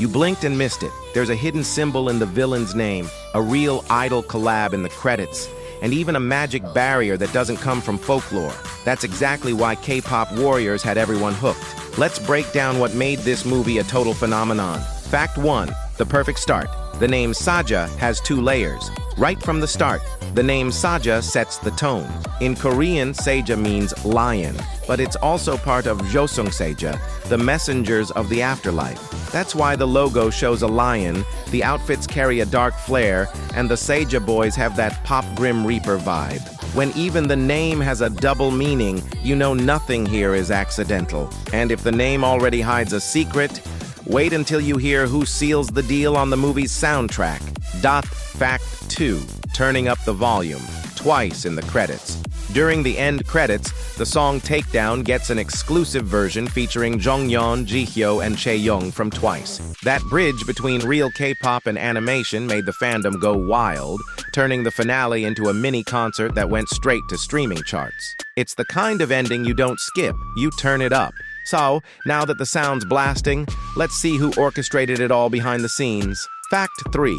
You blinked and missed it. There's a hidden symbol in the villain's name, a real idol collab in the credits, and even a magic barrier that doesn't come from folklore. That's exactly why K-pop warriors had everyone hooked. Let's break down what made this movie a total phenomenon. Fact 1. The perfect start. The name Saja has 2 layers. Right from the start, the name Saja sets the tone. In Korean, Saja means lion, but it's also part of Josung Saja, the messengers of the afterlife. That's why the logo shows a lion, the outfits carry a dark flair, and the Saja boys have that pop Grim Reaper vibe. When even the name has a double meaning, you know nothing here is accidental. And if the name already hides a secret, wait until you hear who seals the deal on the movie's soundtrack. Fact 2. Turning up the volume. Twice in the credits. During the end credits, the song Takedown gets an exclusive version featuring Jonghyun, Jihyo, and Chaeyoung from Twice. That bridge between real K-pop and animation made the fandom go wild, turning the finale into a mini concert that went straight to streaming charts. It's the kind of ending you don't skip, you turn it up. So, now that the sound's blasting, let's see who orchestrated it all behind the scenes. Fact 3.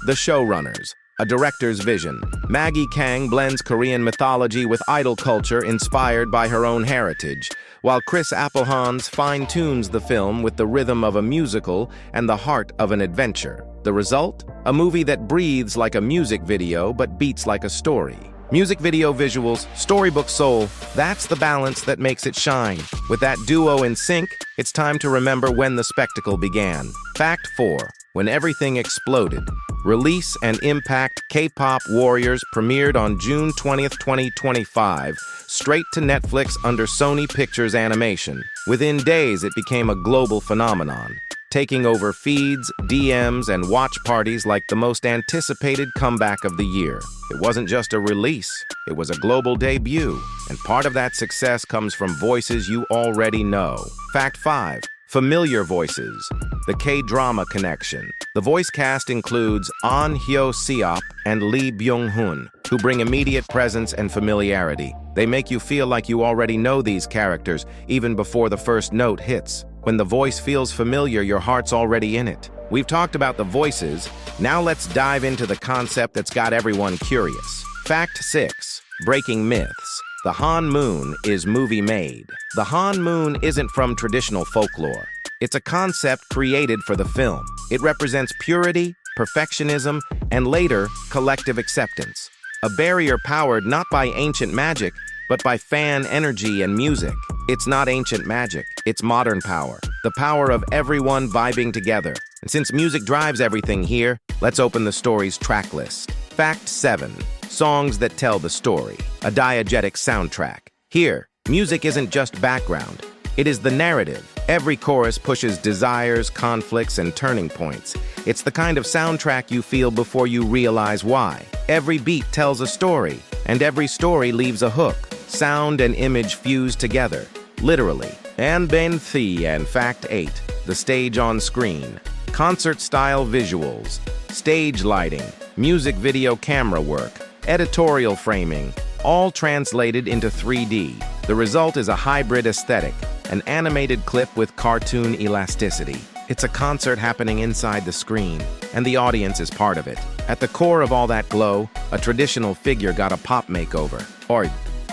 The showrunners. A director's vision. Maggie Kang blends Korean mythology with idol culture inspired by her own heritage, while Chris Applehans fine-tunes the film with the rhythm of a musical and the heart of an adventure. The result? A movie that breathes like a music video but beats like a story. Music video visuals, storybook soul, that's the balance that makes it shine. With that duo in sync, it's time to remember when the spectacle began. Fact 4. When everything exploded. Release and impact. K-pop Warriors premiered on June 20th, 2025, straight to Netflix under Sony Pictures Animation. Within days, it became a global phenomenon, taking over feeds, DMs, and watch parties like the most anticipated comeback of the year. It wasn't just a release, it was a global debut, and part of that success comes from voices you already know. Fact 5. Familiar voices. The Kdrama connection. The voice cast includes Ahn Hyo-seop and Lee Byung-hun, who bring immediate presence and familiarity. They make you feel like you already know these characters, even before the first note hits. When the voice feels familiar, your heart's already in it. We've talked about the voices, now let's dive into the concept that's got everyone curious. Fact 6. Breaking myths. The Honmoon is movie-made. The Honmoon isn't from traditional folklore. It's a concept created for the film. It represents purity, perfectionism, and later, collective acceptance. A barrier powered not by ancient magic, but by fan energy and music. It's not ancient magic, it's modern power. The power of everyone vibing together. And since music drives everything here, let's open the story's track list. Fact 7. Songs that tell the story. A diegetic soundtrack. Here, music isn't just background. It is the narrative. Every chorus pushes desires, conflicts, and turning points. It's the kind of soundtrack you feel before you realize why. Every beat tells a story, and every story leaves a hook. Sound and image fuse together, literally. And Fact 8. The stage on screen. Concert-style visuals, stage lighting, music video camera work, editorial framing, all translated into 3D. The result is a hybrid aesthetic, an animated clip with cartoon elasticity. It's a concert happening inside the screen, and the audience is part of it. At the core of all that glow, a traditional figure got a pop makeover.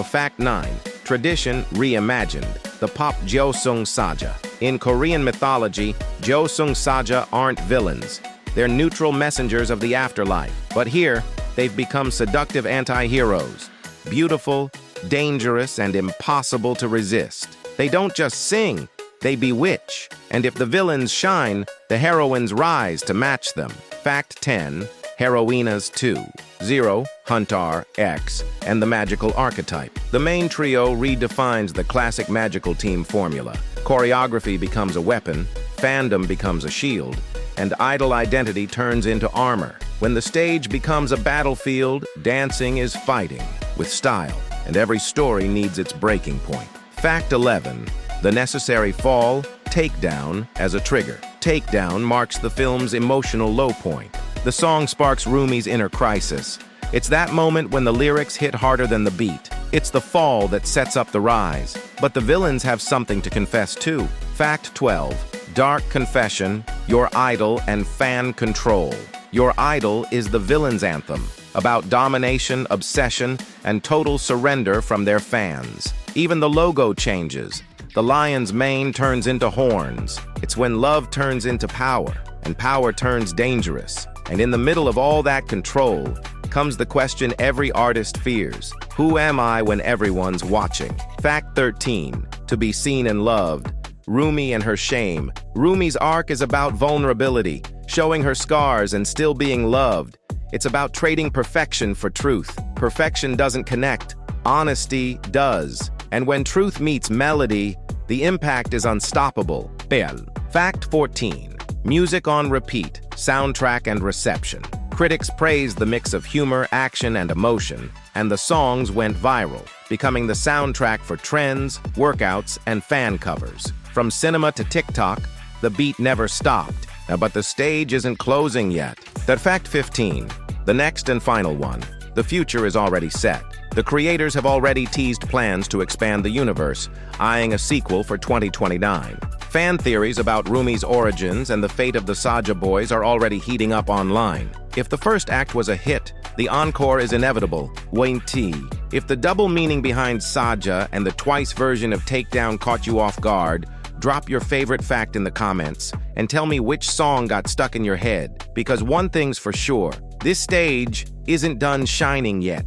Fact 9. Tradition reimagined. The pop Josung Saja. In Korean mythology, Josung Saja aren't villains. They're neutral messengers of the afterlife. But here, they've become seductive anti-heroes. Beautiful, dangerous, and impossible to resist. They don't just sing, they bewitch. And if the villains shine, the heroines rise to match them. Fact 10. Heroinas 2. 0, Huntar, X, and the magical archetype. The main trio redefines the classic magical team formula. Choreography becomes a weapon, fandom becomes a shield, and idol identity turns into armor. When the stage becomes a battlefield, dancing is fighting, with style, and every story needs its breaking point. Fact 11. The necessary fall, Takedown, as a trigger. Takedown marks the film's emotional low point. The song sparks Rumi's inner crisis. It's that moment when the lyrics hit harder than the beat. It's the fall that sets up the rise. But the villains have something to confess too. Fact 12. Dark confession, your idol and fan control. Your idol is the villain's anthem, about domination, obsession, and total surrender from their fans. Even the logo changes. The lion's mane turns into horns. It's when love turns into power, and power turns dangerous. And in the middle of all that control comes the question every artist fears. Who am I when everyone's watching? Fact 13. To be seen and loved. Rumi and her shame. Rumi's arc is about vulnerability, showing her scars and still being loved. It's about trading perfection for truth. Perfection doesn't connect. Honesty does. And when truth meets melody, the impact is unstoppable. Fact 14. Music on repeat, soundtrack and reception. Critics praised the mix of humor, action, and emotion, and the songs went viral, becoming the soundtrack for trends, workouts, and fan covers. From cinema to TikTok, the beat never stopped. But the stage isn't closing yet. Fact 15. The next and final one. The future is already set. The creators have already teased plans to expand the universe, eyeing a sequel for 2029. Fan theories about Rumi's origins and the fate of the Saja boys are already heating up online. If the first act was a hit, the encore is inevitable. If the double meaning behind Saja and the twice version of Takedown caught you off guard, drop your favorite fact in the comments and tell me which song got stuck in your head. Because one thing's for sure, this stage isn't done shining yet.